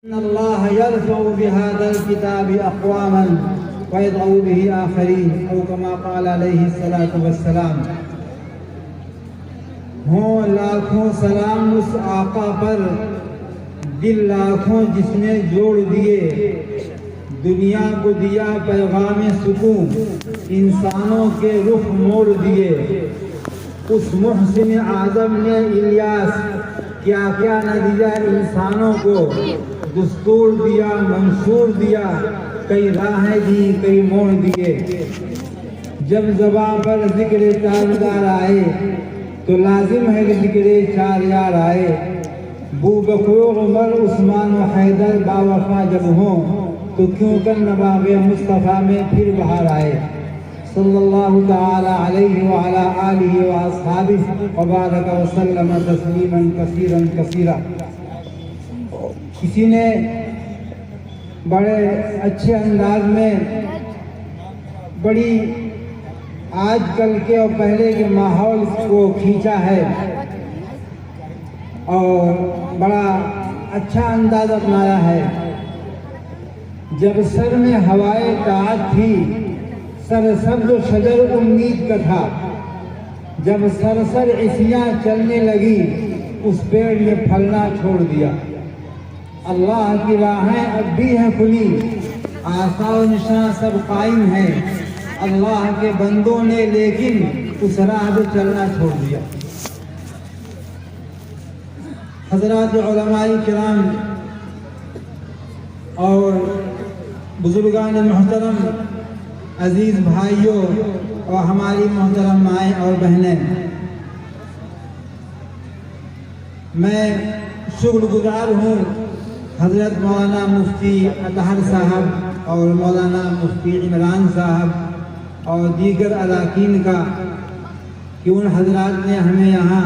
إن الله يرفع بهذا الكتاب أقواما ويضع به آخرين أو كما قال عليه الصلاة والسلام. ہوں لاکھوں سلام اس آقا پر، دل لاکھوں جس نے جوڑ دیے، دنیا کو دیا پیغام سکون، انسانوں کے رخ موڑ دیے. اس محسن اعظم نے الیاس کیا کیا نہ دیا انسانوں کو، دستور دیا، منشور دیا، کئی راہیں دی، کئی موڑ دیے. جب زبان پر ذکر تاجدار آئے تو لازم ہے کہ ذکر چار یار آئے. بو بکر عمر عثمان و حیدر باوفا جب ہوں تو کیوں کر نباغ مصطفیٰ میں پھر بہار آئے. صلی اللہ تعالی علیہ وعلی آلہ واصحابہ وبارک وسلم تسلیما کثیرا کثیرا. کسی نے بڑے اچھے انداز میں بڑی آج کل کے اور پہلے کے ماحول کو کھینچا ہے اور بڑا اچھا انداز اپنایا ہے. جب سر میں ہوائے طاعت تھی، سر سبز شجر امید کا تھا. جب سرسر عصیاں چلنے لگی، اس پیڑ نے پھلنا چھوڑ دیا. اللہ کی راہیں اب بھی ہیں کھلی، آثار و نشان سب قائم ہیں. اللہ کے بندوں نے لیکن اس راہ پہ چلنا چھوڑ دیا. حضرات علماء کرام اور بزرگان محترم، عزیز بھائیوں اور ہماری محترم مائیں اور بہنیں، میں شکر گزار ہوں حضرت مولانا مفتی اطہر صاحب اور مولانا مفتی عمران صاحب اور دیگر اراکین کا کہ ان حضرات نے ہمیں یہاں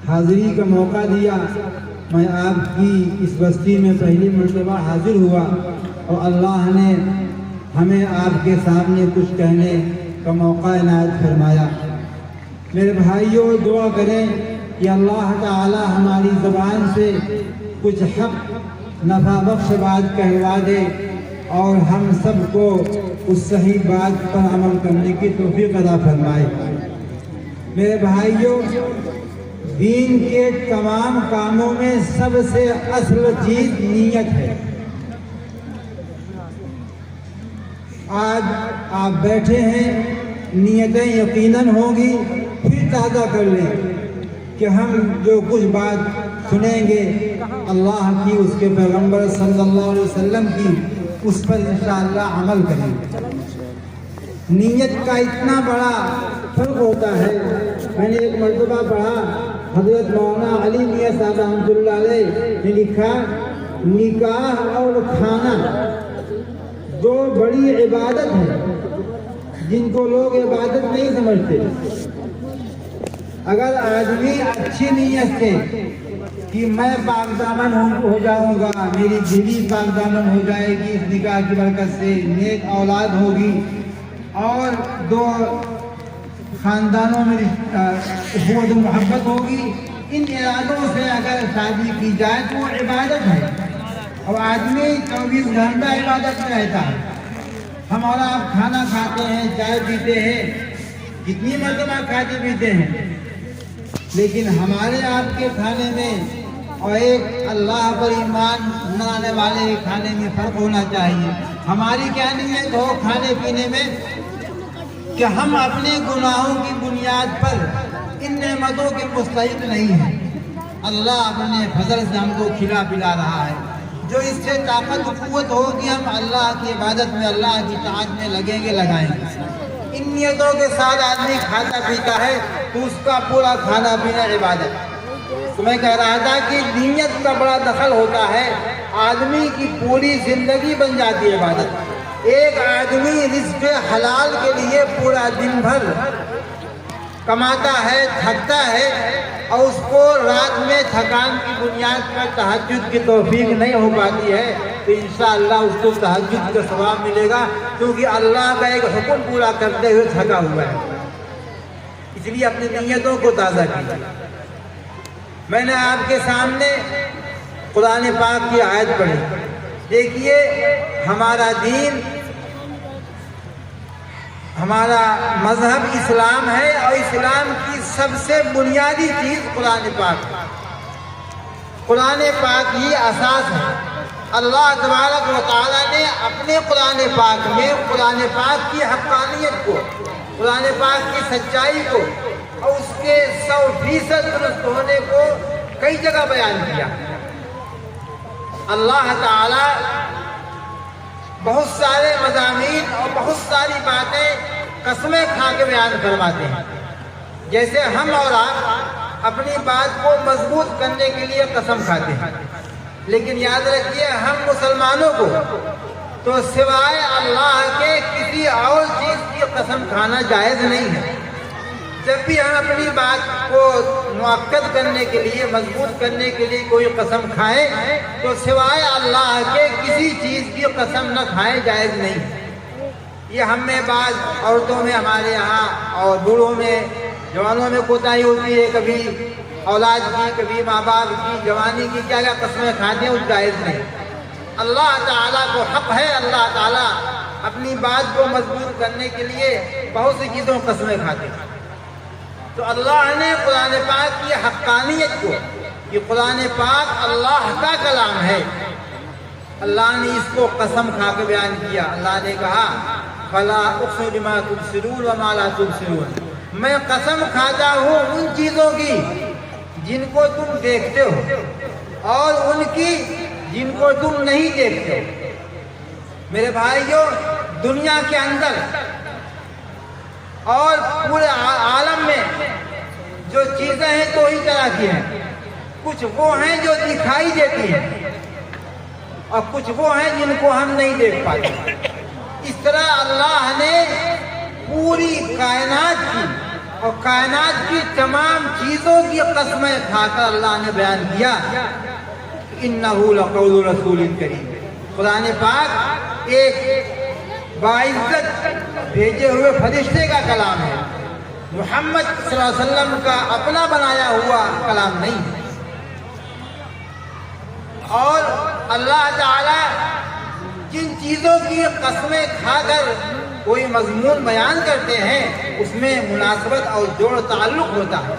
حاضری کا موقع دیا. میں آپ کی اس بستی میں پہلی مرتبہ حاضر ہوا اور اللہ نے ہمیں آپ کے سامنے کچھ کہنے کا موقع عنایت فرمایا. میرے بھائیوں، دعا کریں کہ اللہ تعالی ہماری زبان سے کچھ حق نفع بخش بات کہلوا دے اور ہم سب کو اس صحیح بات پر عمل کرنے کی توفیق عطا فرمائے. میرے بھائیوں، دین کے تمام کاموں میں سب سے اصل چیز نیت ہے. آج آپ بیٹھے ہیں، نیتیں یقیناً ہوں گی، پھر تازہ کر لیں کہ ہم جو کچھ بات سنیں گے اللہ کی، اس کے پیغمبر صلی اللہ علیہ وسلم کی، اس پر انشاءاللہ عمل کریں گے. نیت کا اتنا بڑا فرق ہوتا ہے. میں نے ایک مرتبہ پڑھا، حضرت مولانا علی میاں صاحب رحمۃ اللہ علیہ نے لکھا، نکاح اور کھانا دو بڑی عبادت ہے جن کو لوگ عبادت نہیں سمجھتے. اگر آدمی اچھی نیت سے کہ میں پاک دامن ہو جاؤں گا، میری بیوی پاک دامن ہو جائے گی اس نکاح کی برکت سے، نیک اولاد ہوگی اور دو خاندانوں میں اخوت و محبت ہوگی، ان ارادوں سے اگر شادی کی جائے تو وہ عبادت ہے. اور آدمی 24 گھنٹہ عبادت میں رہتا ہے. ہم اور آپ کھانا کھاتے ہیں، چائے پیتے ہیں، کتنی مرتبہ کھاتے پیتے ہیں، لیکن ہمارے آپ کے کھانے میں اور ایک اللہ پر ایمان نہ لانے والے کے کھانے میں فرق ہونا چاہیے. ہماری کیا نیت ہو کھانے پینے میں کہ ہم اپنے گناہوں کی بنیاد پر ان نعمتوں کے مستحق نہیں ہیں. اللہ اپنے فضل سے ہم کو کھلا پلا رہا ہے. جو اس سے طاقت و قوت ہو کہ ہم اللہ کی عبادت میں، اللہ کی اطاعت میں لگیں گے، لگائیں گے. ان نیتوں کے ساتھ آدمی کھاتا پیتا ہے تو اس کا پورا کھانا پینا عبادت. تو میں کہہ رہا تھا کہ نیت کا بڑا دخل ہوتا ہے، آدمی کی پوری زندگی بن جاتی ہے عبادت. ایک آدمی رزق حلال کے لیے پورا دن بھر کماتا ہے، تھکتا ہے اور اس کو رات میں تھکان کی بنیاد پر تہجد کی توفیق نہیں ہو پاتی ہے تو انشاءاللہ اس کو تہجد کا ثواب ملے گا، کیونکہ اللہ کا ایک حکم پورا کرتے ہوئے تھکا ہوا ہے. اس لیے اپنی نیتوں کو تازہ کیجیے. میں نے آپ کے سامنے قرآن پاک کی آیت پڑھی. دیکھیے ہمارا دین، ہمارا مذہب اسلام ہے، اور اسلام کی سب سے بنیادی چیز قرآن پاک ہے. قرآن پاک ہی اساس ہے. اللہ تبارک و تعالیٰ نے اپنے قرآن پاک میں قرآن پاک کی حقانیت کو، قرآن پاک کی سچائی کو اور اس کے 100% درست ہونے کو کئی جگہ بیان کیا. اللہ تعالیٰ بہت سارے مضامین اور بہت ساری باتیں قسمیں کھا کے بیان فرماتے ہیں. جیسے ہم اور آپ اپنی بات کو مضبوط کرنے کے لیے قسم کھاتے ہیں، لیکن یاد رکھیے ہم مسلمانوں کو تو سوائے اللہ کے کسی اور چیز کی قسم کھانا جائز نہیں ہے. جب بھی ہم اپنی بات کو مؤکد کرنے کے لیے، مضبوط کرنے کے لیے کوئی قسم کھائیں تو سوائے اللہ کے کسی چیز کی قسم نہ کھائیں، جائز نہیں. یہ ہم میں بعض عورتوں میں، ہمارے یہاں اور بوڑھوں میں، جوانوں میں کوتاہی ہوتی ہے، کبھی اولاد کی، کبھی ماں باپ کی، جوانی کی کیا کیا قسمیں کھاتے ہیں، اس جائز نہیں. اللہ تعالیٰ کو حق ہے، اللہ تعالیٰ اپنی بات کو مضبوط کرنے کے لیے بہت سی چیزوں قسمیں کھاتے ہیں. تو اللہ نے قرآن پاک کی حقانیت کو، یہ قرآن پاک اللہ کا کلام ہے، اللہ نے اس کو قسم کھا کے بیان کیا. اللہ نے کہا فَلَا أُقْسِمُ بِمَا تُبْصِرُونَ وَمَا لَا تُبْصِرُونَ، میں قسم کھاتا ہوں ان چیزوں کی جن کو تم دیکھتے ہو اور ان کی جن کو تم نہیں دیکھتے ہو. میرے بھائیوں، دنیا کے اندر اور پورے عالم میں جو چیزیں ہیں دو ہی طرح کی ہیں. کچھ وہ ہیں جو دکھائی دیتی ہیں اور کچھ وہ ہیں جن کو ہم نہیں دیکھ پاتے. اس طرح اللہ نے پوری کائنات کی اور کائنات کی تمام چیزوں کی قسمیں کھا کر اللہ نے بیان کیا اِنَّهُ لَقَوْلُ رَسُولٍ كَرِيمٍ. قرآن پاک ایک باعزت بھیجے ہوئے فرشتے کا کلام ہے، محمد صلی اللہ علیہ وسلم کا اپنا بنایا ہوا کلام نہیں ہے. اور اللہ تعالیٰ جن چیزوں کی قسمیں کھا کر کوئی مضمون بیان کرتے ہیں اس میں مناسبت اور جوڑ تعلق ہوتا ہے.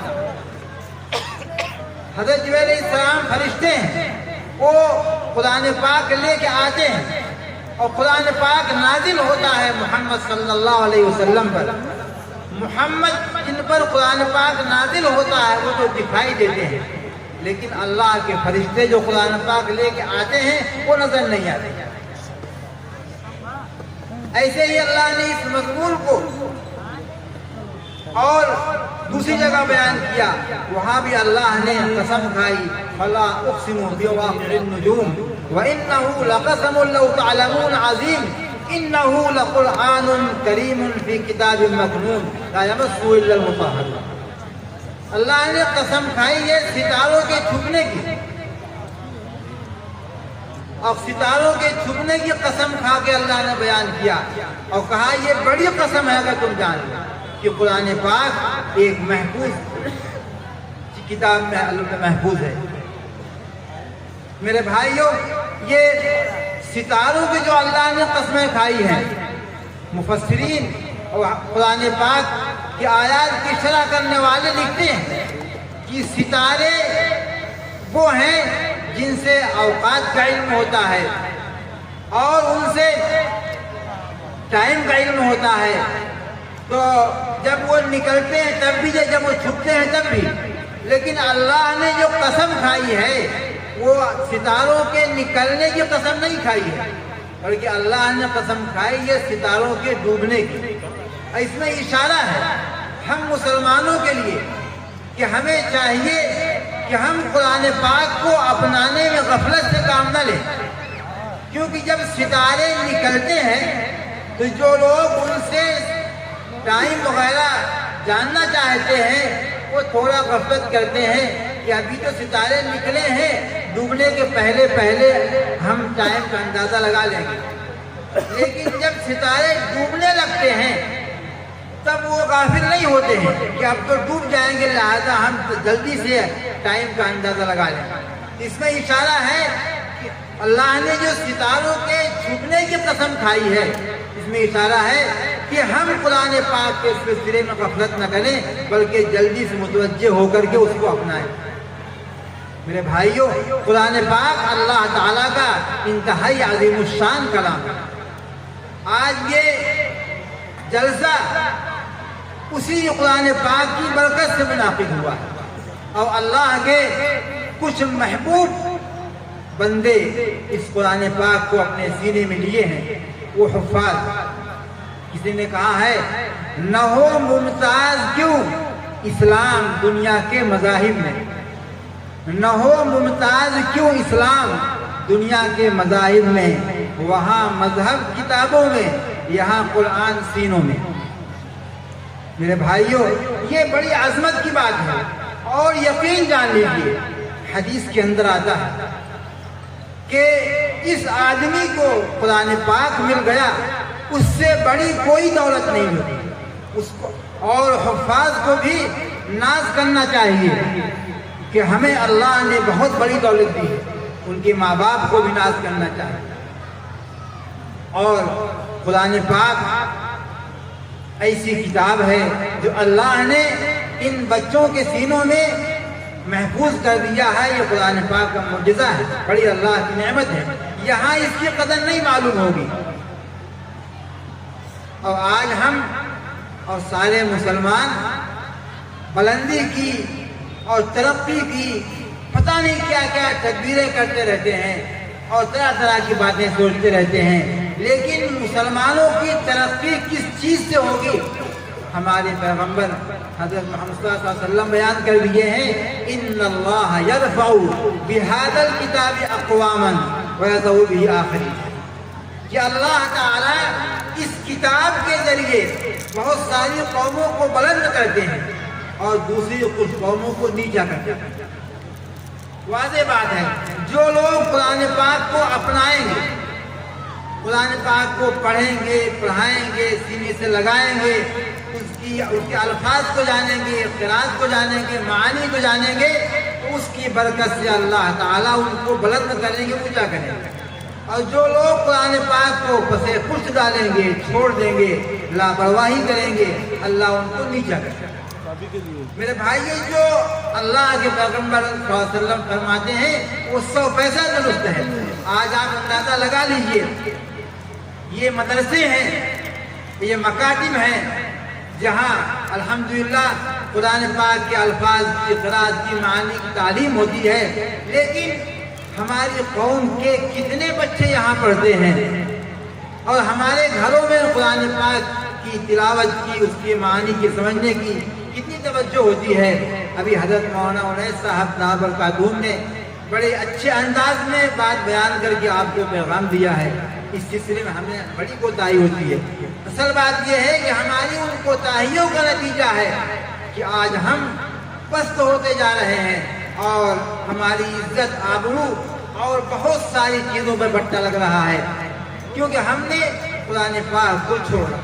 حضرت جبرائیل علیہ السلام فرشتے ہیں، وہ قرآن پاک لے کے آتے ہیں اور قرآن پاک نازل ہوتا ہے محمد صلی اللہ علیہ وسلم پر. محمد جن پر قرآن پاک نازل ہوتا ہے وہ تو دکھائی دیتے ہیں، لیکن اللہ کے فرشتے جو قرآن پاک لے کے آتے ہیں وہ نظر نہیں آتے. ایسے ہی اللہ نے اس مضمون کو اور دوسری جگہ بیان کیا، وہاں بھی اللہ نے قسم کھائی فَلَا أُقْسِمُ بِمَوَاقِعِ النُّجُومِ وَإِنَّهُ لَقَسَمٌ لَوْ تَعْلَمُونَ عَظِيمٌ إِنَّهُ لَقُرْآنٌ كَرِيمٌ فِي كِتَابٍ مَّكْنُونٍ لَا يَمَسُّهُ إِلَّا الْمُطَهَّرُونَ. اللہ نے قسم کھائی ہے ستاروں کے چھپنے کی، اور ستاروں کے چھپنے کی قسم کھا کے اللہ نے بیان کیا اور کہا یہ بڑی قسم ہے اگر تم جان لو کہ قرآن پاک ایک محفوظ کتاب میں اللہ محفوظ ہے. میرے بھائیوں، یہ ستاروں کی جو اللہ نے قسمیں کھائی ہیں، مفسرین اور قرآن پاک کی آیات کی شرح کرنے والے لکھتے ہیں کہ ستارے وہ ہیں جن سے اوقات کا علم ہوتا ہے اور ان سے ٹائم کا علم ہوتا ہے. تو جب وہ نکلتے ہیں تب بھی، جب وہ چھپتے ہیں تب بھی. لیکن اللہ نے جو قسم کھائی ہے وہ ستاروں کے نکلنے کی قسم نہیں کھائی ہے، بلکہ اللہ نے قسم کھائی ہے ستاروں کے ڈوبنے کی. اس میں اشارہ ہے ہم مسلمانوں کے لیے کہ ہمیں چاہیے کہ ہم قرآن پاک کو اپنانے میں غفلت سے کام نہ لیں، کیونکہ جب ستارے نکلتے ہیں تو جو لوگ ان سے ٹائم وغیرہ جاننا چاہتے ہیں وہ تھوڑا غفلت کرتے ہیں کہ ابھی تو ستارے نکلے ہیں، ڈوبنے کے پہلے پہلے ہم ٹائم کا اندازہ لگا لیں گے. لیکن جب ستارے ڈوبنے لگتے ہیں تب وہ غافل نہیں ہوتے ہیں کہ اب تو ڈوب جائیں گے، لہذا ہم جلدی سے ٹائم کا اندازہ لگا لیں. اس میں اشارہ ہے کہ اللہ نے جو ستاروں کے چھپنے کی قسم کھائی ہے، اس میں اشارہ ہے کہ ہم قرآن پاک کے سلسلے میں غفلت نہ کریں بلکہ جلدی سے متوجہ ہو کر کے اس کو اپنائیں۔ میرے بھائیوں، قرآن پاک اللہ تعالیٰ کا انتہائی عظیم الشان کلام ہے۔ آج یہ جلسہ اسی قرآن پاک کی برکت سے منعقد ہوا ہے، اور اللہ کے کچھ محبوب بندے اس قرآن پاک کو اپنے سینے میں لیے ہیں، وہ حفاظ۔ کسی نے کہا ہے نہ ہو ممتاز کیوں اسلام دنیا کے مذاہب میں، نہ ہو ممتاز کیوں اسلام دنیا کے مذاہب میں، وہاں مذہب کتابوں میں، یہاں قرآن سینوں میں۔ میرے بھائیوں، یہ بڑی عظمت کی بات ہے، اور یقین جان لیجیے حدیث کے اندر آتا ہے کہ اس آدمی کو قرآن پاک مل گیا، اس سے بڑی کوئی دولت نہیں ہوتی اس کو، اور حفاظ کو بھی ناز کرنا چاہیے کہ ہمیں اللہ نے بہت بڑی دولت دی ہے، ان کے ماں باپ کو بھی ناز کرنا چاہیے۔ اور قرآن پاک ایسی کتاب ہے جو اللہ نے ان بچوں کے سینوں میں محفوظ کر دیا ہے۔ یہ قرآن پاک کا معجزہ ہے، بڑی اللہ کی نعمت ہے، یہاں اس کی قدر نہیں معلوم ہوگی۔ اور آج ہم اور سارے مسلمان بلندی کی اور ترقی کی پتہ نہیں کیا کیا تدبیریں کرتے رہتے ہیں اور طرح طرح کی باتیں سوچتے رہتے ہیں، لیکن مسلمانوں کی ترقی کس چیز سے ہوگی؟ ہمارے پیغمبر حضرت محمد صلی اللہ علیہ وسلم بیان کر دیے ہیں، ان اللہ یرفع بہذا الکتاب اقواما ویضع به آخرین، کہ اللہ تعالی اس کتاب کے ذریعے بہت ساری قوموں کو بلند کرتے ہیں اور دوسری کچھ قوموں کو نیچا کرتے ہیں۔ واضح بات ہے، جو لوگ قرآن پاک کو اپنائیں گے، قرآن پاک کو پڑھیں گے، پڑھائیں گے، سینے سے لگائیں گے، اس کے الفاظ کو جانیں گے، قرآن کو جانیں گے، معانی کو جانیں گے، تو اس کی برکت سے اللہ تعالیٰ ان کو بلند کریں گے، اونچا کریں گے۔ اور جو لوگ قرآن پاک کو پسے پشت ڈالیں گے، چھوڑ دیں گے، لاپرواہی کریں گے، اللہ ان کو نیچا کرے گا۔ میرے بھائی، جو اللہ کے پیغمبر صلی اللہ علیہ وسلم فرماتے ہیں وہ 100% درست ہے۔ آج آپ اندازہ لگا لیجئے، یہ مدرسے ہیں، یہ مکاتب ہیں جہاں الحمدللہ قرآن پاک کے الفاظ کی، قرآن کی معانی کی تعلیم ہوتی ہے، لیکن ہماری قوم کے کتنے بچے یہاں پڑھتے ہیں اور ہمارے گھروں میں قرآن پاک کی تلاوت کی، اس کی معانی کی سمجھنے کی کتنی توجہ ہوتی ہے۔ ابھی حضرت مولانا انیس صاحب دامت برکاتہم نے بڑے اچھے انداز میں بات بیان کر کے آپ کو پیغام دیا ہے، اس سلسلے میں ہمیں بڑی کوتاہی ہوتی ہے۔ اصل بات یہ ہے کہ ہماری ان کوتاہیوں کا نتیجہ ہے کہ آج ہم پست ہوتے جا رہے ہیں اور ہماری عزت، آبرو اور بہت ساری چیزوں پر بٹا لگ رہا ہے، کیونکہ ہم نے قرآن پاک کو چھوڑا۔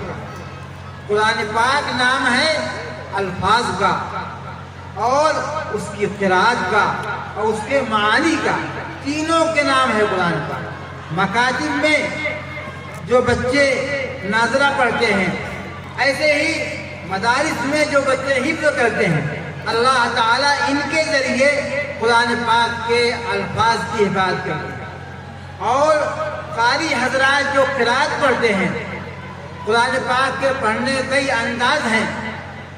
قرآن پاک نام ہے الفاظ کا اور اس کی قرآت کا اور اس کے معانی کا، تینوں کے نام ہے قرآن پاک۔ مکاتب میں جو بچے ناظرہ پڑھتے ہیں، ایسے ہی مدارس میں جو بچے حفظ کرتے ہیں، اللہ تعالیٰ ان کے ذریعے قرآن پاک کے الفاظ کی حفاظت کرتے ہیں۔ اور قاری حضرات جو قرآت پڑھتے ہیں، قرآن پاک کے پڑھنے کئی انداز ہیں،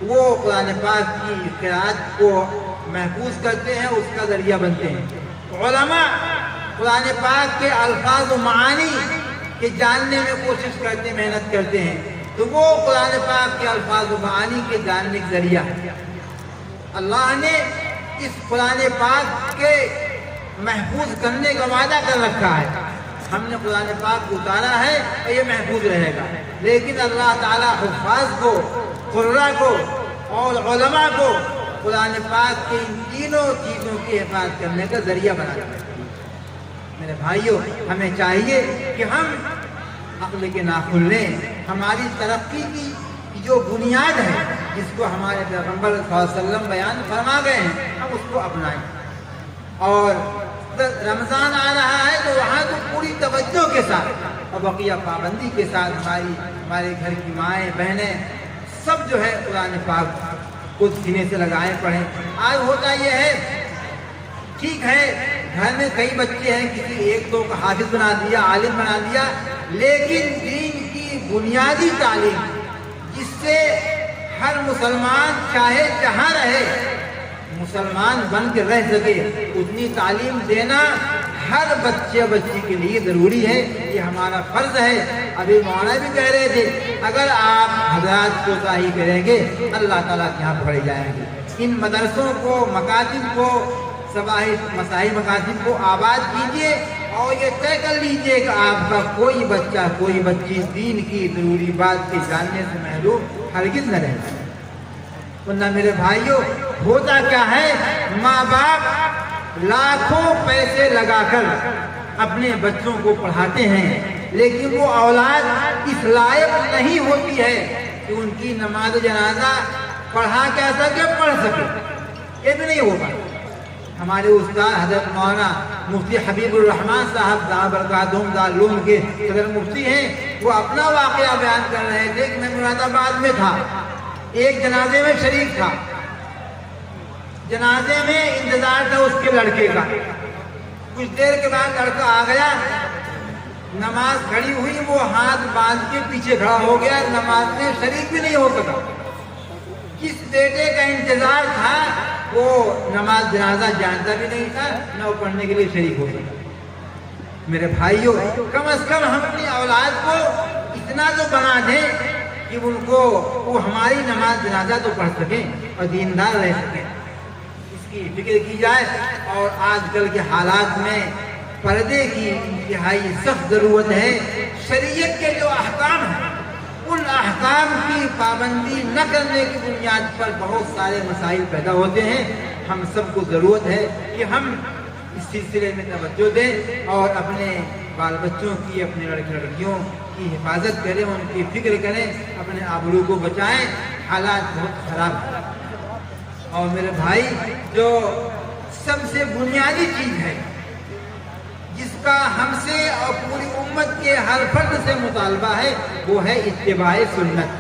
وہ قرآن پاک کی قرآت کو محفوظ کرتے ہیں، اس کا ذریعہ بنتے ہیں۔ علماء قرآن پاک کے الفاظ و معانی کے جاننے میں کوشش کرتے، محنت کرتے ہیں، تو وہ قرآن پاک کے الفاظ و معانی کے جاننے کا ذریعہ ہے۔ اللہ نے اس قرآن پاک کے محفوظ کرنے کا وعدہ کر رکھا ہے۔ ہم نے قرآن پاک کو اتارا ہے اور یہ محفوظ رہے گا، لیکن اللہ تعالیٰ حفاظ کو، قراء کو اور علماء کو قرآن پاک کی ان تینوں چیزوں کی حفاظت کرنے کا ذریعہ بنا دیا۔ میرے بھائیوں، ہمیں چاہیے کہ ہم عقل کے ناخن لیں، ہماری ترقی کی جو بنیاد ہے جس کو ہمارے پیغمبر صلی اللہ علیہ وسلم بیان فرما گئے ہیں، ہم اس کو اپنائیں اور رمضان آ رہا ہے تو وہاں تو پوری توجہ کے ساتھ اور بقیہ پابندی کے ساتھ ہمارے گھر کی مائیں بہنیں سب جو ہے قرآن پاک کو سینے سے لگائیں پڑھیں. آج ہوتا یہ ہے ٹھیک ہے گھر میں کئی بچے ہیں کسی ایک دو کا حافظ بنا دیا عالم بنا دیا لیکن دین کی بنیادی تعلیم جس سے ہر مسلمان چاہے جہاں رہے مسلمان بن کے رہ سکے اتنی تعلیم دینا ہر بچے بچی کے لیے ضروری ہے. یہ ہمارا فرض ہے. ابھی مولانا بھی کہہ رہے تھے اگر آپ حضرات کوتاہی کریں گے اللہ تعالیٰ کے یہاں پڑھے جائیں گے. ان مدرسوں کو مکاتب کو مساحی مکاتب کو آباد کیجیے اور یہ طے کر لیجیے کہ آپ کا کوئی بچہ کوئی بچی دین کی ضروری بات کے جاننے سے محروم ہرگز نہ رہے. ورنہ میرے بھائیوں ہوتا کیا ہے ماں باپ لاکھوں پیسے لگا کر اپنے بچوں کو پڑھاتے ہیں لیکن وہ اولاد اس لائق نہیں ہوتی ہے کہ ان کی نماز جنازہ پڑھا کیا سکے پڑھ سکے. یہ بھی نہیں ہوگا. ہمارے استاد حضرت مولانا مفتی حبیب الرحمان صاحب دامت برکاتہم دارالعلوم کے صدر مفتی ہیں. وہ اپنا واقعہ بیان کر رہے تھے کہ میں مراد آباد میں تھا ایک جنازے میں شریک تھا. جنازے میں انتظار تھا اس کے لڑکے کا. کچھ دیر کے بعد لڑکا آ گیا نماز کھڑی ہوئی وہ ہاتھ باندھ کے پیچھے کھڑا ہو گیا نماز میں شریک بھی نہیں ہو سکا. کس بیٹے کا انتظار تھا وہ نماز جنازہ جانتا بھی نہیں تھا نہ وہ پڑھنے کے لیے شریک ہو گیا. میرے بھائیوں کم از کم ہم اپنی اولاد کو اتنا تو بنا دیں کہ ان کو وہ ہماری نماز جنازہ تو پڑھ سکیں اور دیندار رہ سکیں. اس کی فکر کی جائے. اور آج کل کے حالات میں پردے کی انتہائی سخت ضرورت ہے. شریعت کے جو احکام ہیں ان احکام کی پابندی نہ کرنے کی بنیاد پر بہت سارے مسائل پیدا ہوتے ہیں. ہم سب کو ضرورت ہے کہ ہم اس سلسلے میں توجہ دیں اور اپنے بال بچوں کی اپنے لڑکے لڑکیوں کی حفاظت کریں ان کی فکر کریں اپنے آبرو کو بچائیں. حالات بہت خراب ہیں. اور میرے بھائی جو سب سے بنیادی چیز ہے جس کا ہم سے اور پوری امت کے ہر فرد سے مطالبہ ہے وہ ہے اتباع سنت.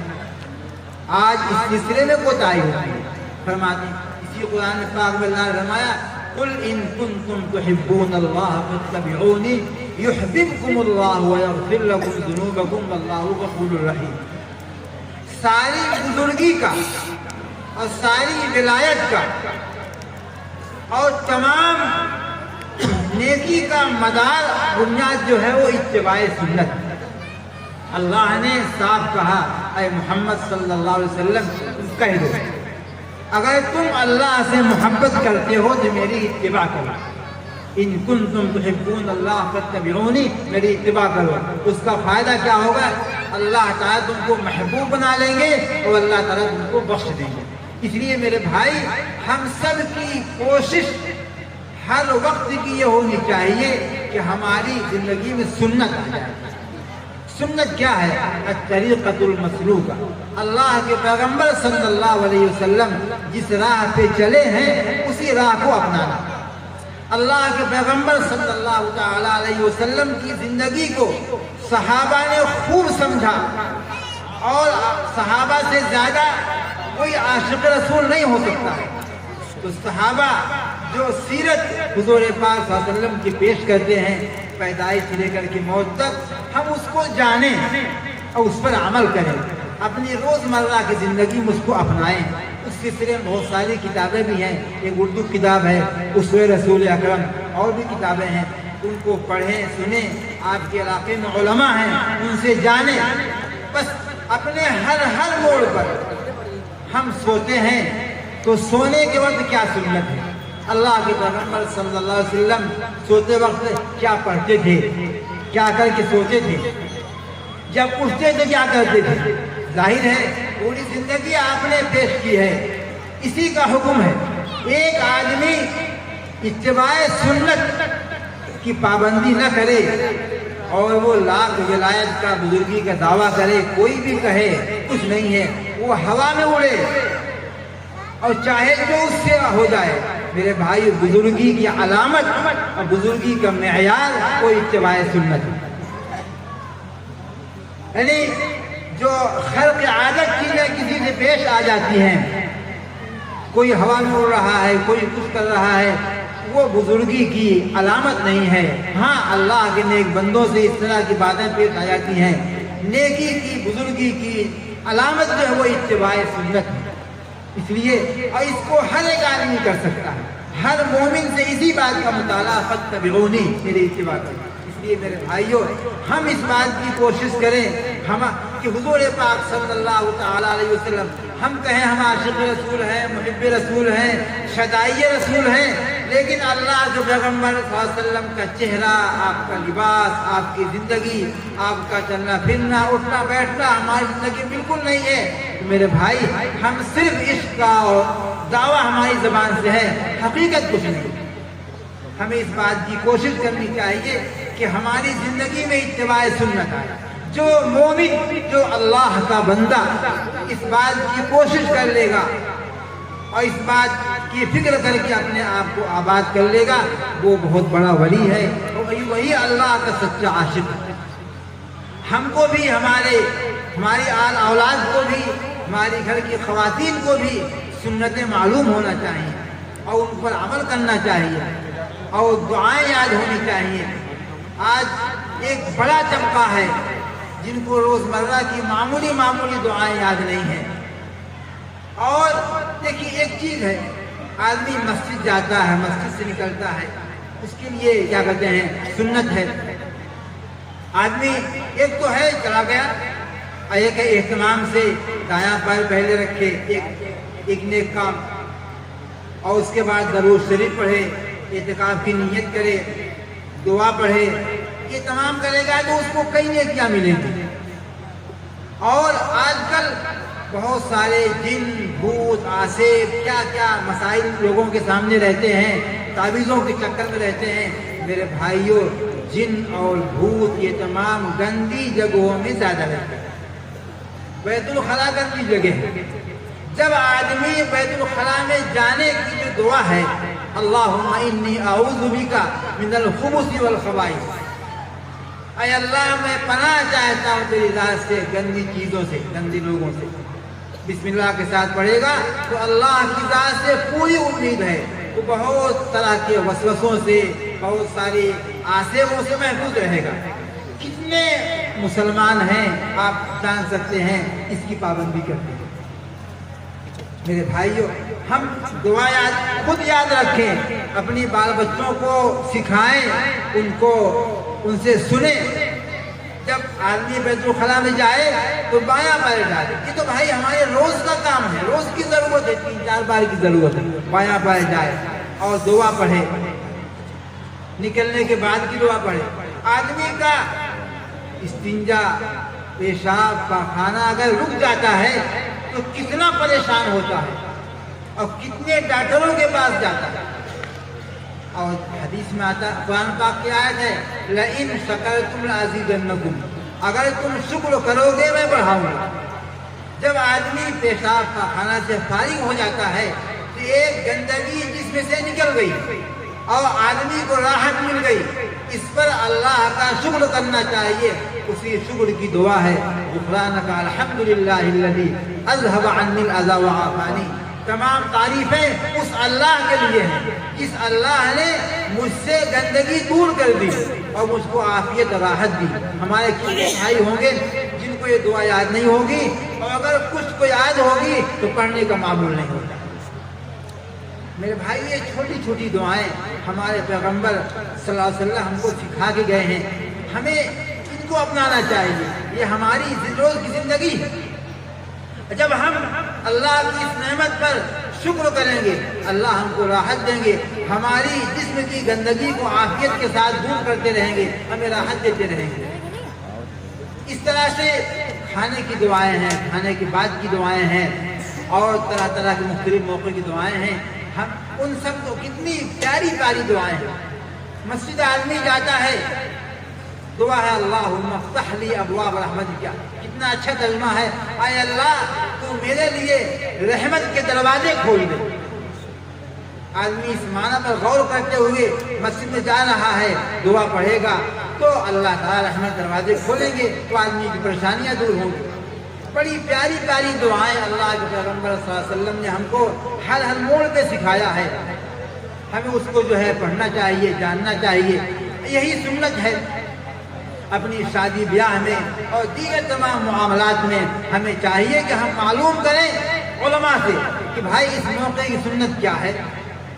آج اس سلسلے میں کوتاہی ہوتی ہے. فرماتے اسی قرآن پاک میں اللہ نے فرمایا قل ان کنتم تحبون اللہ فاتبعونی یحببکم اللہ ویغفر لکم ذنوبکم واللہ غفور رحیم. ساری بزرگی کا اور ساری ولایت کا اور تمام نیکی کا مدار بنیاد جو ہے وہ اتباع سنت. اللہ نے صاف کہا اے محمد صلی اللہ علیہ وسلم کہہ دو اگر تم اللہ سے محبت کرتے ہو تو میری اتباع کرو. ان کنتم تحبون اللہ فاتبعونی میری اتباع کرو. اس کا فائدہ کیا ہوگا اللہ تعالیٰ تم کو محبوب بنا لیں گے اور اللہ تعالیٰ تم کو بخش دیں گے. اس لیے میرے بھائی ہم سب کی کوشش ہر وقت کی یہ ہونی چاہیے کہ ہماری زندگی میں سنت آ جائے. سنت کیا ہے؟ الطریقۃ المسلوکہ. اللہ کے پیغمبر صلی اللہ علیہ وسلم جس راہ پہ چلے ہیں اسی راہ کو اپنانا. اللہ کے پیغمبر صلی اللہ تعالی علیہ وسلم کی زندگی کو صحابہ نے خوب سمجھا اور صحابہ سے زیادہ کوئی عاشق رسول نہیں ہو سکتا ہے. تو صحابہ جو سیرت حضور پاک صلی اللہ علیہ وسلم کی پیش کرتے ہیں پیدائش سے لے کر کے موت تک ہم اس کو جانیں اور اس پر عمل کریں. اپنی روزمرہ کی زندگی میں اس کو اپنائیں. اس سلسلے میں بہت ساری کتابیں بھی ہیں. ایک اردو کتاب ہے اسوہ رسول اکرم اور بھی کتابیں ہیں ان کو پڑھیں سنیں. آپ کے علاقے میں علماء ہیں ان سے جانیں. بس اپنے ہر موڑ پر ہم سوتے ہیں تو سونے کے وقت کیا سنت ہے. اللہ کے پیغمبر صلی اللہ علیہ وسلم سوتے وقت کیا پڑھتے تھے کیا کر کے سوتے تھے جب اٹھتے تھے کیا کرتے تھے. ظاہر ہے پوری زندگی آپ نے پیش کی ہے. اسی کا حکم ہے. ایک آدمی اتباع سنت کی پابندی نہ کرے اور وہ لاکھ ولایت کا بزرگی کا دعویٰ کرے کوئی بھی کہے کچھ نہیں ہے وہ ہوا میں اڑے اور چاہے جو اس سے ہو جائے میرے بھائی بزرگی کی علامت اور بزرگی کا معیار کوئی اتباع سنت ہے. یعنی جو خلق عادت چیزیں کسی سے پیش آ جاتی ہیں، کوئی ہوا میں اڑ رہا ہے، کوئی کچھ کر رہا ہے، وہ بزرگی کی علامت نہیں ہے. ہاں اللہ کے نیک بندوں سے اس طرح کی باتیں پیش آ جاتی ہیں. نیکی کی بزرگی کی علامت جو ہے وہ اتباع سنت ہے. اس لیے اور اس کو ہر ایک آدمی کر سکتا ہے. ہر مومن سے اسی بات کا مطالعہ فاتبعونی، میری اتباع کریں. اس لیے میرے بھائیوں ہم اس بات کی کوشش کریں کہ حضور پاک صلی اللہ تعالیٰ علیہ وسلم، ہم کہیں ہم عاشق رسول ہیں، محب رسول ہیں، شدائی رسول ہیں، لیکن اللہ کے پیغمبر صلی اللہ علیہ وسلم کا چہرہ، آپ کا لباس، آپ کی زندگی، آپ کا چلنا پھرنا، اٹھنا بیٹھنا ہماری زندگی بالکل نہیں ہے. تو میرے بھائی ہم صرف عشق کا دعویٰ ہماری زبان سے ہے، حقیقت کچھ نہیں. ہمیں اس بات کی کوشش کرنی چاہیے کہ ہماری زندگی میں اتباع سنت آئے. جو مومن، جو اللہ کا بندہ اس بات کی کوشش کر لے گا اور اس بات کی فکر کر کے اپنے آپ کو آباد کر لے گا، وہ بہت بڑا ولی ہے، وہی اللہ کا سچا عاشق ہے. ہم کو بھی، ہماری اولاد کو بھی، ہماری گھر کی خواتین کو بھی سنتیں معلوم ہونا چاہیے اور ان پر عمل کرنا چاہیے اور دعائیں یاد ہونی چاہیے. آج ایک بڑا طبقہ ہے جن کو روزمرہ کی معمولی دعائیں یاد نہیں ہیں. اور دیکھیے ایک چیز ہے، آدمی مسجد جاتا ہے، مسجد سے نکلتا ہے، اس کے لیے کیا کہتے ہیں سنت ہے. آدمی ایک تو ہے چلا گیا، ایک ہے اہتمام سے دایاں پیر پہلے رکھے، ایک نیک کام، اور اس کے بعد درود شریف پڑھے، اعتکاف کی نیت کرے، دعا پڑھے. یہ تمام کرے گا تو اس کو کئی نیکیاں ملیں گی. اور آج کل بہت سارے جن، بھوت، آسیب، کیا مسائل لوگوں کے سامنے رہتے ہیں، تعویذوں کے چکر میں رہتے ہیں. میرے بھائیوں جن اور بھوت یہ تمام گندی جگہوں میں زیادہ رہتے ہیں. بیت الخلا گندی جگہ ہے. جب آدمی بیت الخلا میں جانے کی جو دعا ہے، اللہم انی اعوذ بک من الخبث والخبائث، اے اللہ میں پناہ چاہتا ہوں تیری ذات سے گندی چیزوں سے، گندی لوگوں سے. بسم اللہ کے ساتھ پڑھے گا تو اللہ کی ذات سے پوری امید ہے، وہ بہت طرح کے وسوسوں سے، بہت ساری آسیبوں سے محفوظ رہے گا. کتنے مسلمان ہیں آپ جان سکتے ہیں اس کی پابندی کرتے ہیں. میرے بھائیوں ہم دعا خود یاد رکھیں، اپنی بال بچوں کو سکھائیں، ان سے سنیں. جب آدمی بیت الخلا میں جائے تو بایاں پیر ڈالے. یہ تو بھائی ہمارے روز کا کام ہے، روز کی ضرورت ہے، 3-4 بار کی ضرورت ہے. بایاں پیر جائے اور دعا پڑھے، نکلنے کے بعد کی دعا پڑھے. آدمی کا استنجا، پیشاب، پاخانہ اگر رک جاتا ہے تو کتنا پریشان ہوتا ہے اور کتنے ڈاکٹروں کے پاس جاتا ہے. اور حدیث میں آتا ہے، قرآن پاک کی آیت ہے، لَإِن شَكَرْتُمْ لَأَزِيدَنَّكُمْ، اگر تم شکر کرو گے میں بڑھاؤں گا. جب آدمی پیشاب پاخانہ سے فارغ ہو جاتا ہے تو ایک گندگی جسم سے نکل گئی اور آدمی کو راحت مل گئی. اس پر اللہ کا شکر کرنا چاہیے. اسی شکر کی دعا ہے، غفرانک الحمدللہ الذی اذھب عنی الاذی وعافانی. تمام تعریفیں اس اللہ کے لیے ہیں جس اللہ نے مجھ سے گندگی دور کر دی اور مجھ کو عافیت راحت دی. ہمارے کتنے بھائی ہوں گے جن کو یہ دعا یاد نہیں ہوگی، اور اگر کچھ کو یاد ہوگی تو پڑھنے کا معمول نہیں ہوتا. میرے بھائی یہ چھوٹی چھوٹی دعائیں ہمارے پیغمبر صلی اللہ علیہ وسلم ہم کو سکھا کے گئے ہیں، ہمیں ان کو اپنانا چاہیے. یہ ہماری روز کی زندگی ہے. جب ہم اللہ کی اس نعمت پر شکر کریں گے، اللہ ہم کو راحت دیں گے، ہماری جسم کی گندگی کو عافیت کے ساتھ دور کرتے رہیں گے، ہمیں راحت دیتے رہیں گے. اس طرح سے کھانے کی دعائیں ہیں، کھانے کے بعد کی دعائیں ہیں، اور طرح طرح کے مختلف موقع کی دعائیں ہیں. ہم ان سب کو کتنی پیاری پیاری دعائیں ہیں. مسجد آدمی جاتا ہے، دعا ہے اللہم افتح لی ابواب رحمتک. کتنا اچھا ترجمہ ہے، اے اللہ تو میرے لیے رحمت کے دروازے کھول دے. آدمی اس معنی پر غور کرتے ہوئے مسجد میں جا رہا ہے، دعا پڑھے گا تو اللہ تعالیٰ رحمت دروازے کھولیں گے تو آدمی کی پریشانیاں دور ہوں گی۔ بڑی پیاری پیاری دعائیں اللہ کے پیغمبر صلی اللہ علیہ وسلم نے ہم کو ہر موڑ پہ سکھایا ہے، ہمیں اس کو جو ہے پڑھنا چاہیے، جاننا چاہیے۔ یہی سنت ہے اپنی شادی بیاہ میں اور دیگر تمام معاملات میں ہمیں چاہیے کہ ہم معلوم کریں علماء سے کہ بھائی اس موقع کی سنت کیا ہے،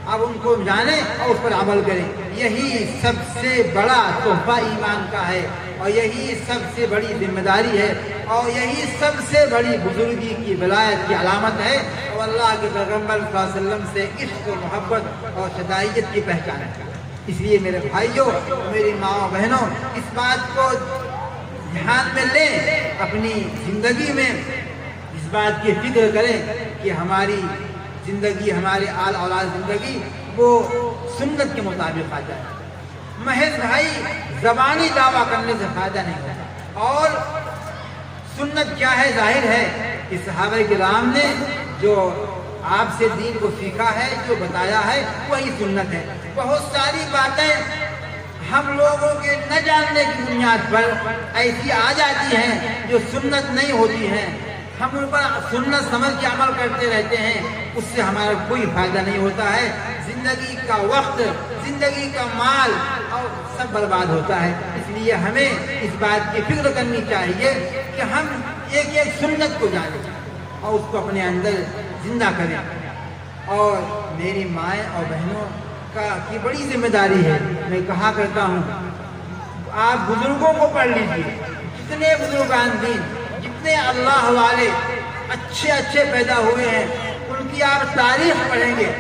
اب ان کو جانیں اور اس پر عمل کریں۔ یہی سب سے بڑا تحفہ ایمان کا ہے اور یہی سب سے بڑی ذمہ داری ہے اور یہی سب سے بڑی بزرگی کی ولایت کی علامت ہے اور اللہ کے پیغمبر صلی اللہ علیہ وسلم سے عشق و محبت اور شدائیت کی پہچان ہے۔ اس لیے میرے بھائیوں، میری ماں بہنوں، اس بات کو دھیان میں لیں، اپنی زندگی میں اس بات کی فکر کریں کہ ہماری زندگی، ہمارے آل اولاد زندگی وہ سنت کے مطابق آ جائے۔ محض بھائی زبانی دعویٰ کرنے سے فائدہ نہیں ہوتا، اور سنت کیا ہے ظاہر ہے کہ صحابہ کرام نے جو آپ سے دین کو سیکھا ہے، جو بتایا ہے، وہی سنت ہے۔ بہت ساری باتیں ہم لوگوں کے نہ جاننے کی بنیاد پر ایسی آ جاتی ہیں جو سنت نہیں ہوتی ہیں، ہم ان پر سنت سمجھ کے عمل کرتے رہتے ہیں، اس سے ہمارا کوئی فائدہ نہیں ہوتا ہے۔ زندگی کا وقت، زندگی کا مال اور سب برباد ہوتا ہے۔ اس لیے ہمیں اس بات کی فکر کرنی چاہیے کہ ہم ایک ایک سنت کو جانیں اور اس کو اپنے اندر زندہ کریں۔ اور میری مائیں اور بہنوں کی بڑی ذمہ داری ہے، میں کہا کرتا ہوں آپ بزرگوں کو پڑھ لیجیے، جتنے بزرگان دین، جتنے اللہ والے اچھے اچھے پیدا ہوئے ہیں، ان کی آپ تاریخ پڑھیں گے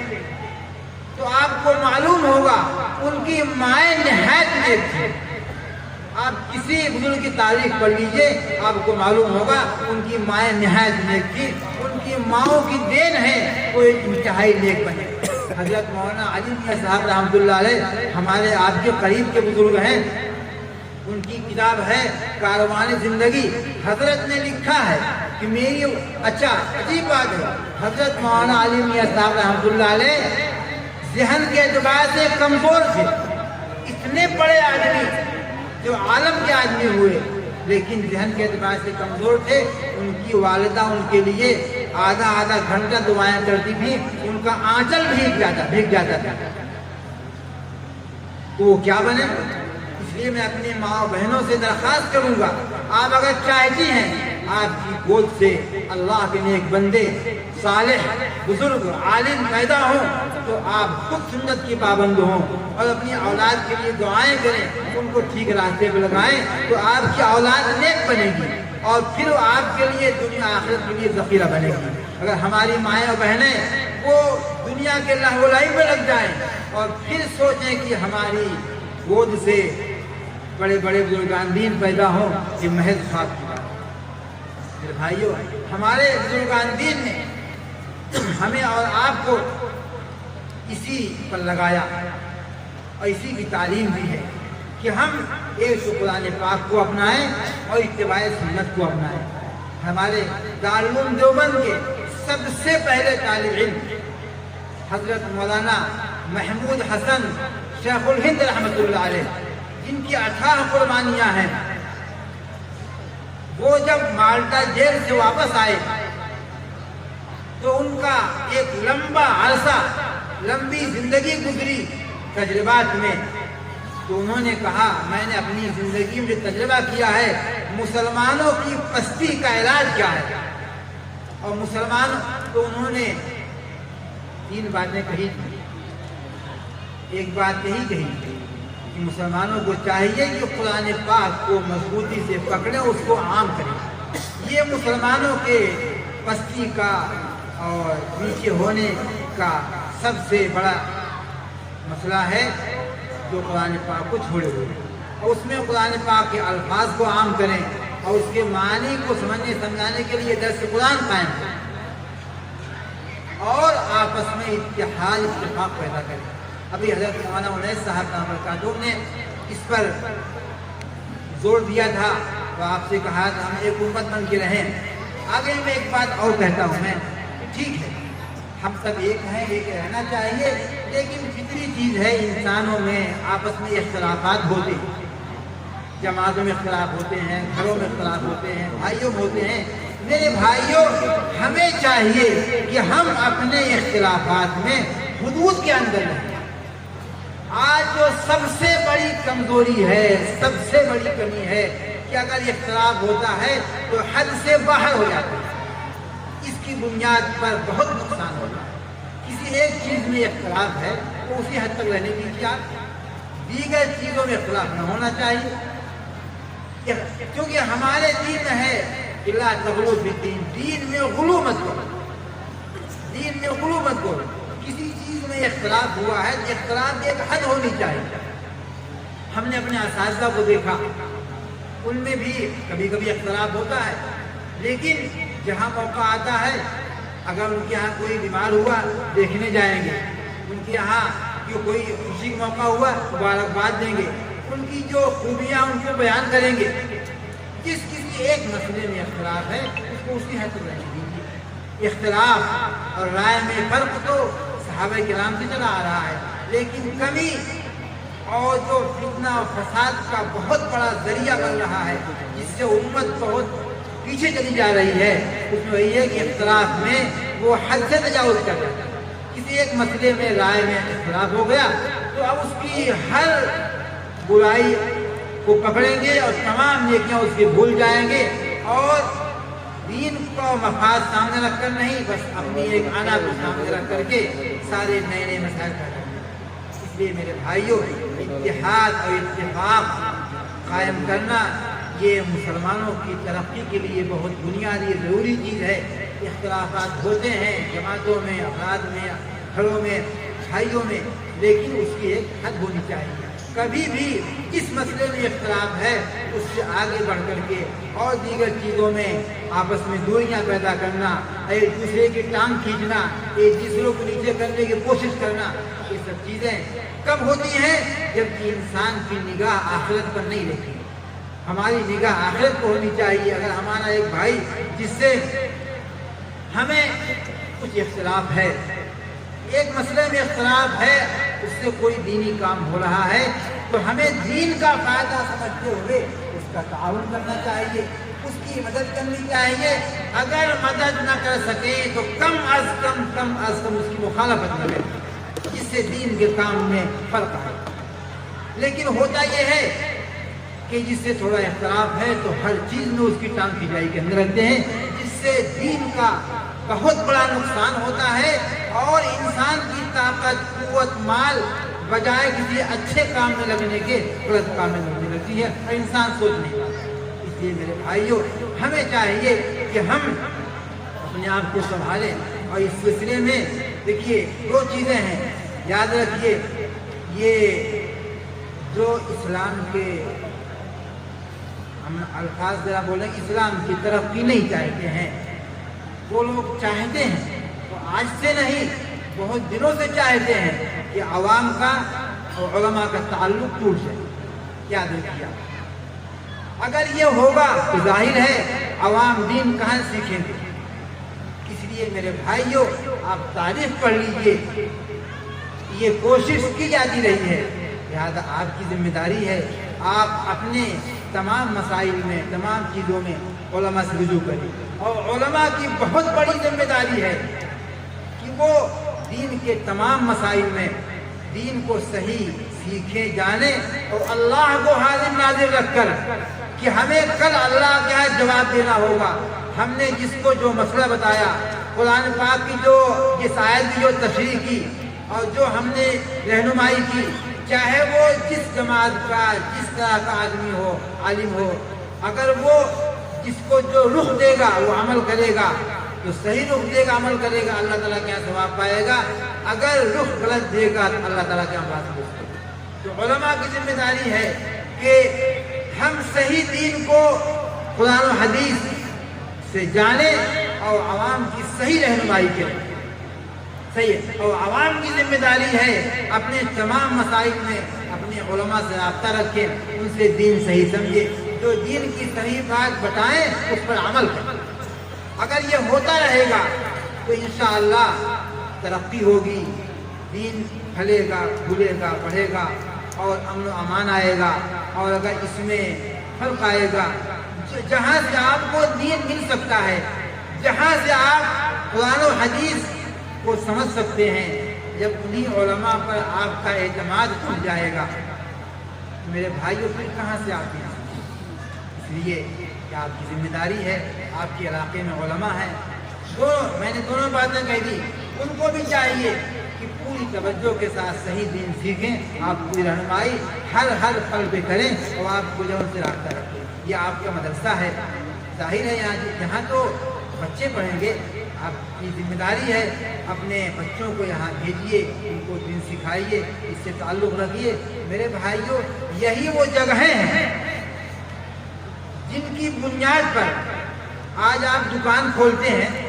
تو آپ کو معلوم ہوگا ان کی مائیں نہایت نیک تھیں۔ آپ کسی بزرگ کی تاریخ پڑھ لیجئے، آپ کو معلوم ہوگا ان کی مائیں نہایت نیک تھی، ان کی ماؤں کی دین ہے وہ ایک انتہائی نیک بنے۔ حضرت مولانا علی میاں صاحب رحمۃ اللہ علیہ ہمارے آپ کے قریب کے بزرگ ہیں، ان کی کتاب ہے کاروان زندگی۔ حضرت نے لکھا ہے کہ میری عجیب بات ہے، حضرت مولانا علی میاں صاحب رحمۃ اللہ علیہ ذہن کے اعتبار سے کمزور تھے، اتنے بڑے آدمی جو عالم کے آدمی ہوئے لیکن ذہن کے اعتبار سے کمزور تھے۔ ان کی والدہ ان کے لیے آدھا آدھا گھنٹہ دعائیں کرتی تھی، ان کا آنچل بھیگ جاتا تھا، تو وہ کیا بنے؟ اس لیے میں اپنی ماں بہنوں سے درخواست کروں گا، آپ اگر چاہتی ہیں آپ کی گود سے اللہ کے نیک بندے، صالح بزرگ عالم پیدا ہوں تو آپ خود سنت کی پابند ہوں اور اپنی اولاد کے لیے دعائیں کریں، ان کو ٹھیک راستے پہ لگائیں تو آپ کی اولاد نیک بنے گی اور پھر آپ کے لیے دنیا آخرت کے لیے ذخیرہ بنے گی۔ اگر ہماری مائیں اور بہنیں وہ دنیا کے لہو لائی پہ لگ جائیں اور پھر سوچیں کہ ہماری گود سے بڑے بڑے بزرگان دین پیدا ہوں، یہ محض خواب کی بات ہے۔ میرے بھائیوں، ہمارے بزرگان دین نے ہمیں اور آپ کو اسی پر لگایا اور اسی کی تعلیم دی ہے کہ ہم ایک قرآن پاک کو اپنائیں اور اتباع سنت کو اپنائیں۔ ہمارے دارالعلوم دیوبند کے سب سے پہلے طالب علم حضرت مولانا محمود حسن شیخ الہند رحمۃ اللہ علیہ، جن کی اتھاہ قربانیاں ہیں، وہ جب مالٹا جیل سے واپس آئے تو ان کا ایک لمبا عرصہ، لمبی زندگی گزری تجربات میں، تو انہوں نے کہا میں نے اپنی زندگی میں جو تجربہ کیا ہے، مسلمانوں کی پستی کا علاج کیا ہے۔ اور مسلمان تو انہوں نے 3 باتیں کہی تھی۔ ایک بات یہی کہی کہ مسلمانوں کو چاہیے کہ قرآن پاک کو مضبوطی سے پکڑیں، اس کو عام کریں۔ یہ مسلمانوں کے پستی کا اور نیچے ہونے کا سب سے بڑا مسئلہ ہے جو قرآن پاک کو چھوڑے ہوئے، اور اس میں قرآن پاک کے الفاظ کو عام کریں اور اس کے معنی کو سمجھنے سمجھانے کے لیے درس قرآن قائم کریں اور آپس میں اتفاق پیدا کریں۔ ابھی حضرت مولانا انیس صاحب برکاتہ نے اس پر زور دیا تھا تو آپ سے کہا کہ ہم ایک امت بن کے رہیں۔ آگے میں ایک بات اور کہتا ہوں میں، ٹھیک ہے ہم سب ایک ہیں، ایک رہنا چاہیے، لیکن فطری چیز ہے انسانوں میں آپس میں اختلافات ہوتے ہیں، جماعتوں میں اختلاف ہوتے ہیں، گھروں میں اختلاف ہوتے ہیں، بھائیوں میں ہوتے ہیں۔ میرے بھائیوں، ہمیں چاہیے کہ ہم اپنے اختلافات میں حدود کے اندر رہیں۔ آج جو سب سے بڑی کمزوری ہے، سب سے بڑی کمی ہے کہ اگر اختلاف ہوتا ہے تو حد سے باہر ہو جاتا ہے، اس کی بنیاد پر بہت نقصان ہوتا ہے۔ کسی ایک چیز میں اختلاف ہے تو اسی حد تک رہنے دیجیے، دیگر چیزوں میں اختلاف نہ ہونا چاہیے، کیونکہ ہمارے دین میں ہے لا تغلو فی الدین، دین میں غلو مت کرو، دین میں غلو مت کرو۔ کسی چیز میں اختلاف ہوا ہے تو اختلاف کی ایک حد ہونی چاہیے۔ ہم نے اپنے اساتذہ کو دیکھا، ان میں بھی کبھی کبھی اختلاف ہوتا ہے، لیکن جہاں موقع آتا ہے، اگر ان کے یہاں کوئی بیمار ہوا دیکھنے جائیں گے، ان کے یہاں کوئی خوشی کا موقع ہوا مبارکباد دیں گے، ان کی جو خوبیاں ان کو بیان کریں گے۔ جس کسی ایک مسئلے میں اختلاف ہے اس کو اسی حد تک رہنے دیجیے۔ اختلاف اور رائے میں فرق تو صحابہ کرام سے چلا آ رہا ہے، لیکن کمی اور جو فتنہ اور فساد کا بہت بڑا ذریعہ بن رہا ہے، جس سے امت بہت پیچھے چلی جا رہی ہے، اس میں وہی ہے کہ اختلاف میں وہ حد سے تجاوز کر رہا ہے۔ کسی ایک مسئلے میں رائے میں اختلاف ہو گیا تو اب اس کی ہر برائی کو پکڑیں گے اور تمام نیکیاں اس کے بھول جائیں گے، اور دین کو مفاد سامنے رکھ کر نہیں، بس اپنی ایک آنا کو سامنے رکھ کر کے سارے نئے نئے مسائل پیدا کریں۔ اس لیے میرے بھائیوں، اتحاد اور اتفاق قائم کرنا یہ مسلمانوں کی ترقی کے لیے بہت بنیادی ضروری چیز ہے۔ اختلافات ہوتے ہیں جماعتوں میں، افراد میں، گھروں میں، بھائیوں میں، لیکن اس کی ایک حد ہونی چاہیے۔ کبھی بھی جس مسئلے میں اختلاف ہے اس سے آگے بڑھ کر کے اور دیگر چیزوں میں آپس میں دوریاں پیدا کرنا، ایک دوسرے کی ٹانگ کھینچنا، ایک دوسرے کو نیچے کرنے کی کوشش کرنا، یہ سب چیزیں کب ہوتی ہیں؟ جبکہ انسان کی نگاہ آخرت پر نہیں رہتی۔ ہماری نگاہ آخرت کو ہونی چاہیے۔ اگر ہمارا ایک بھائی جس سے ہمیں کچھ اختلاف ہے، ایک مسئلے میں اختلاف ہے، اس سے کوئی دینی کام ہو رہا ہے تو ہمیں دین کا فائدہ سمجھتے ہوئے اس کا تعاون کرنا چاہیے، اس کی مدد کرنی چاہیے۔ اگر مدد نہ کر سکیں تو کم از کم اس کی مخالفت نہ کریں، جس سے دین کے کام میں فرق آئے۔ لیکن ہوتا یہ ہے کہ جس سے تھوڑا اختلاف ہے تو ہر چیز میں اس کی ٹانگ کھینچائی کے اندر رکھتے ہیں، جس سے دین کا بہت بڑا نقصان ہوتا ہے، اور انسان کی طاقت، قوت، مال بجائے کسی اچھے کام میں لگنے کے غلط کام میں لگنے لگتی ہے، اور انسان سوچ نہیں پاتا۔ اس لیے میرے بھائیوں، ہمیں چاہیے کہ ہم اپنے آپ کو سنبھالیں، اور اس سلسلے میں دیکھیے دو چیزیں ہیں، یاد رکھیے، یہ جو اسلام کے ہم الفاظ ذرا بولیں، اسلام کی ترقی نہیں چاہتے ہیں، وہ لوگ چاہتے ہیں تو آج سے نہیں، بہت دنوں سے چاہتے ہیں کہ عوام کا اور علماء کا تعلق ٹوٹ جائے۔ یاد رکھیے، اگر یہ ہوگا تو ظاہر ہے عوام دین کہاں سیکھیں گے۔ اس لیے میرے بھائیوں، آپ تاریخ پڑھ لیجئے، یہ کوشش کی جاتی رہی ہے، لہذا آپ کی ذمہ داری ہے آپ اپنے تمام مسائل میں، تمام چیزوں میں علماء سے رجوع کریں، اور علماء کی بہت بڑی ذمہ داری ہے کہ وہ دین کے تمام مسائل میں دین کو صحیح سیکھے جانے، اور اللہ کو حاضر ناظر رکھ کر کہ ہمیں کل اللہ کے ہاں جواب دینا ہوگا۔ ہم نے جس کو جو مسئلہ بتایا، قرآن پاک کی جو جس آیت کی جو تشریح کی اور جو ہم نے رہنمائی کی، چاہے وہ جس جماعت کا، جس طرح کا آدمی ہو، عالم ہو، اگر وہ جس کو جو رخ دے گا وہ عمل کرے گا تو صحیح رخ دے گا، عمل کرے گا، اللہ تعالیٰ کے یہاں ثواب پائے گا۔ اگر رخ غلط دے گا تو اللہ تعالیٰ کے یہاں بات کرے گا۔ تو علماء کی ذمہ داری ہے کہ ہم صحیح دین کو قرآن و حدیث سے جانیں اور عوام کی صحیح رہنمائی کریں۔ صحیح ہے، اور عوام کی ذمہ داری ہے اپنے تمام مسائل میں اپنے علماء سے رابطہ رکھیں، ان سے دین صحیح سمجھے، جو دین کی صحیح بات بتائیں اس پر عمل کریں۔ اگر یہ ہوتا رہے گا تو انشاءاللہ ترقی ہوگی، دین پھلے گا، پھولے گا، بڑھے گا اور امن و امان آئے گا۔ اور اگر اس میں فرق آئے گا، جہاں سے آپ کو دین مل سکتا ہے، جہاں سے آپ قرآن و حدیث کو سمجھ سکتے ہیں، جب انہی علماء پر آپ کا اعتماد ٹوٹ جائے گا، میرے بھائیوں پھر کہاں سے آپ ہیں؟ اس لیے کہ آپ کی ذمہ داری ہے، آپ کے علاقے میں علماء ہیں، میں نے دونوں باتیں کہہ دی، ان کو بھی چاہیے کہ پوری توجہ کے ساتھ صحیح دین سیکھیں، آپ پوری رہنمائی ہر پل پہ کریں اور آپ کو جو ان سے رابطہ رکھیں۔ یہ آپ کا مدرسہ ہے، ظاہر ہے یہاں تو بچے پڑھیں گے، آپ کی ذمہ داری ہے اپنے بچوں کو یہاں بھیجیے، ان کو دین سکھائیے، اس سے تعلق رکھیے۔ میرے بھائیوں، یہی وہ جگہیں ہیں جن کی بنیاد پر آج آپ دکان کھولتے ہیں،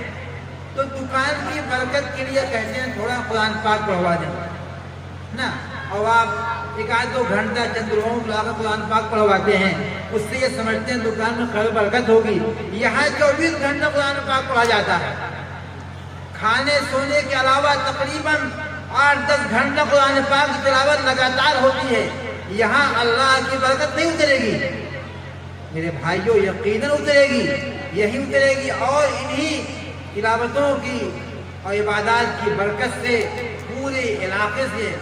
تو دکان کی برکت کے لیے کہتے ہیں تھوڑا قرآن پاک پڑھوا دیں نا، اور آپ ایک آدھ دو گھنٹہ چند لوگوں کو لا کر قرآن پاک پڑھواتے ہیں، اس سے یہ سمجھتے ہیں دکان میں خیر برکت ہوگی۔ یہاں 24 گھنٹہ قرآن پاک پڑھا جاتا ہے، کھانے سونے کے علاوہ تقریباً 8-10 گھنٹہ قرآن پاک کی تلاوت لگاتار ہوتی ہے۔ یہاں اللہ کی برکت نہیں اترے گی میرے بھائیوں، یقیناً اترے گی، یہی اترے گی، اور انہی تلاوتوں کی اور عبادات کی برکت سے پورے علاقے سے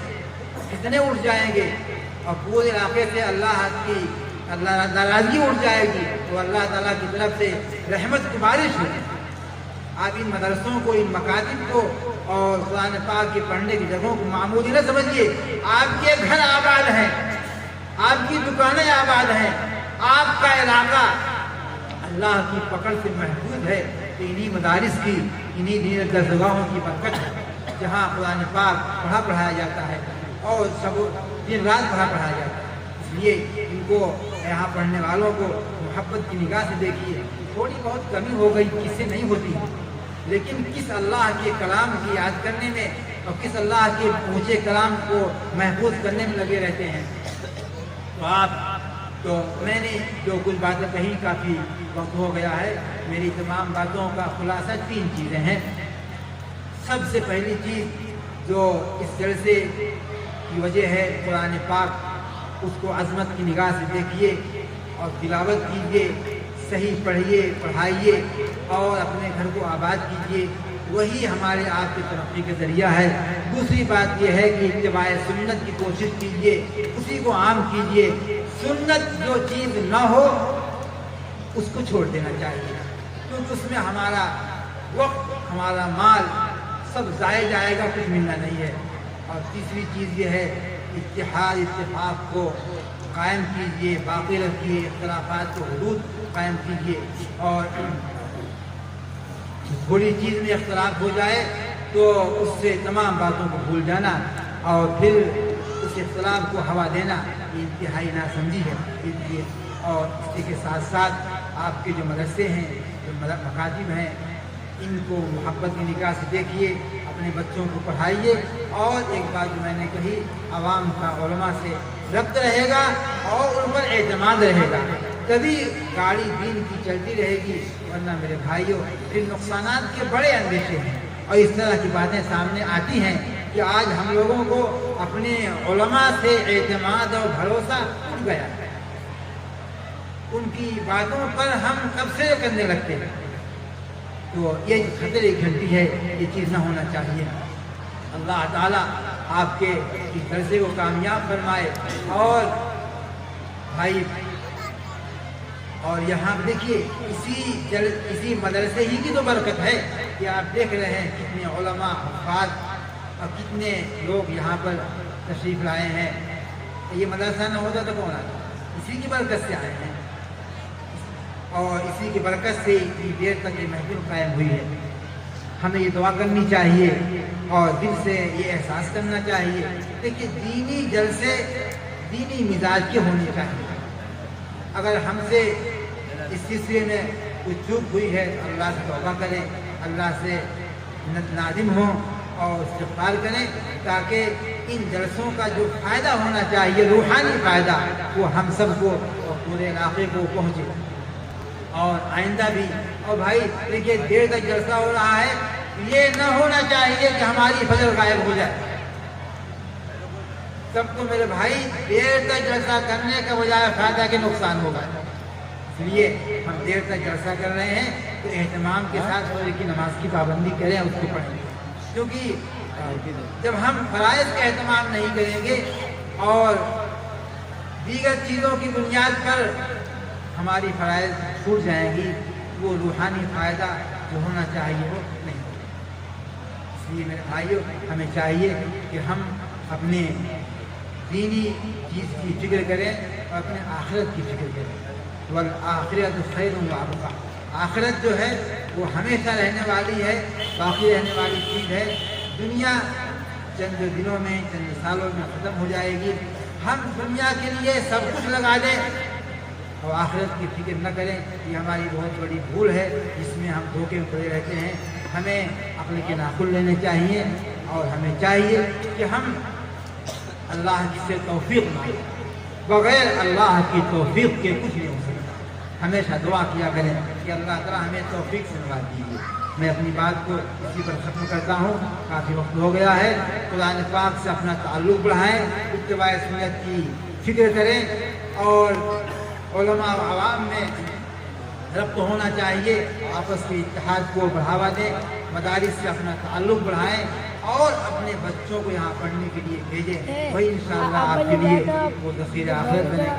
فتنے اٹھ جائیں گے، اور پورے علاقے سے اللہ ناراضگی اٹھ جائے گی، تو اللہ تعالیٰ کی طرف سے رحمت کی بارش ہوگی۔ آپ ان مدرسوں کو، ان مکاتب کو اور قرآن پاک کے پڑھنے کی جگہوں کو معمولی نہ سمجھیے۔ آپ کے گھر آباد ہیں، آپ کی دکانیں آباد ہیں، آپ کا علاقہ اللہ کی پکڑ سے محفوظ ہے، کہ انہی مدارس کی، انہی دین درسگاہوں کی برکت ہے، جہاں قرآن پاک پڑھایا جاتا ہے اور سب دن رات پڑھایا جاتا ہے۔ اس لیے ان کو، یہاں پڑھنے والوں کو محبت کی نگاہ سے دیکھیے۔ تھوڑی بہت کمی ہو گئی، کس سے نہیں ہوتی، لیکن کس اللہ کے کلام کی یاد کرنے میں اور کس اللہ کے اونچے کلام کو محفوظ کرنے میں لگے رہتے ہیں۔ تو میں نے جو کچھ باتیں کہی، کافی وقت ہو گیا ہے، میری تمام باتوں کا خلاصہ 3 چیزیں ہیں۔ سب سے پہلی چیز جو اس جلسے کی وجہ ہے، قرآن پاک، اس کو عظمت کی نگاہ سے دیکھیے اور تلاوت کیجیے، صحیح پڑھیے، پڑھائیے اور اپنے گھر کو آباد کیجیے، وہی ہمارے آپ کی ترقی کا ذریعہ ہے۔ دوسری بات یہ ہے کہ اتباع سنت کی کوشش کیجیے، اسی کو عام کیجیے۔ سنت جو چیز نہ ہو اس کو چھوڑ دینا چاہیے، کیونکہ اس میں ہمارا وقت، ہمارا مال سب ضائع جائے گا، کچھ ملنا نہیں ہے۔ اور تیسری چیز یہ ہے، اتحاد، اتفاق کو قائم کیجیے، باقی رکھیے، اختلافات کو حدود قائم کیجیے، اور تھوڑی چیز میں اختلاف ہو جائے تو اس سے تمام باتوں کو بھول جانا اور پھر اس اختلاف کو ہوا دینا، یہ انتہائی ناسمجھی ہے۔ اور اسی کے ساتھ ساتھ آپ کے جو مدرسے ہیں، جو مکاتب ہیں، ان کو محبت کی نگاہ سے دیکھیے، اپنے بچوں کو پڑھائیے۔ اور ایک بات جو میں نے کہی، عوام کا علماء سے ربط رہے گا اور ان پر اعتماد رہے گا، تبھی گاڑی دین کی چلتی رہے گی، ورنہ میرے بھائیوں پھر نقصانات کے بڑے اندیشے ہیں۔ اور اس طرح کی باتیں سامنے آتی ہیں کہ آج ہم لوگوں کو اپنے علماء سے اعتماد اور بھروسہ اٹھ گیا ہے، ان کی باتوں پر ہم تبصرے کرنے لگتے ہیں، تو یہ خطرے کی گھنٹی ہے، یہ چیز نہ ہونا چاہیے۔ اللہ تعالیٰ آپ کے اس جلسے کو کامیاب فرمائے۔ اور بھائی، اور یہاں دیکھیے اسی مدرسے ہی کی تو برکت ہے کہ آپ دیکھ رہے ہیں کتنے علماء، حفاظ اور کتنے لوگ یہاں پر تشریف لائے ہیں۔ یہ مدرسہ نہ ہوتا تو کون آتا؟ اسی کی برکت سے آئے ہیں، اور اسی کی برکت سے اتنی دیر تک یہ محفل قائم ہوئی ہے۔ ہمیں یہ دعا کرنی چاہیے اور دل سے یہ احساس کرنا چاہیے کہ دینی جلسے دینی مزاج کے ہونے چاہیے۔ اگر ہم سے اس سلسلے میں کچھ چوک ہوئی ہے، اللہ سے توبہ کریں، اللہ سے نادم ہوں اور استغفار کریں، تاکہ ان جلسوں کا جو فائدہ ہونا چاہیے، روحانی فائدہ، وہ ہم سب کو اور پورے علاقے کو پہنچے، اور آئندہ بھی۔ اور بھائی دیکھیے، دیر تک جلسہ ہو رہا ہے، یہ نہ ہونا چاہیے کہ ہماری فجر غائب ہو جائے. تب تو میرے بھائی دیر تک جلسہ کرنے کا بجائے فائدہ کے نقصان ہوگا. اس لیے ہم دیر تک جلسہ کر رہے ہیں تو اہتمام کے ساتھ فجر کی نماز کی پابندی کریں, اس کو پڑھیں. کیونکہ جب ہم فرائض کا اہتمام نہیں کریں گے اور دیگر چیزوں کی بنیاد پر ہماری فرائض چھوٹ جائیں گی, وہ روحانی فائدہ جو ہونا چاہیے وہ نہیں ہوگا. اس لیے میرے بھائیوں ہمیں چاہیے کہ ہم اپنے دینی چیز کی فکر کریں اور اپنے آخرت کی فکر کریں. والآخرۃ خیر وابقیٰ, آخرت جو ہے وہ ہمیشہ رہنے والی ہے, باقی رہنے والی چیز ہے. دنیا چند دنوں میں چند سالوں میں ختم ہو جائے گی. ہم دنیا کے لیے سب کچھ لگا دیں اور آخرت کی فکر نہ کریں, یہ ہماری بہت بڑی بھول ہے جس میں ہم دھوکے میں پڑے رہتے ہیں. ہمیں عقل کے ناخن لینے چاہیے اور ہمیں چاہیے کہ ہم اللہ سے توفیق مانگیں. بغیر اللہ کی توفیق کے کچھ نہیں ہو سکتا. ہمیشہ دعا کیا کریں کہ اللہ تعالیٰ ہمیں توفیق سے نواز دیجیے. میں اپنی بات کو اسی پر ختم کرتا ہوں, کافی وقت ہو گیا ہے. قرآن پاک سے اپنا تعلق بڑھائیں, اتباع سنت کی فکر کریں اور علماء و عوام میں ربط ہونا چاہیے. آپس کے اتحاد کو بڑھاوا دیں, مدارس سے اپنا تعلق بڑھائیں اور اپنے بچوں کو یہاں پڑھنے کے لیے بھیجیں. وہی انشاءاللہ آپ کے لیے وہ ذخیرہ آخرت بنے گا.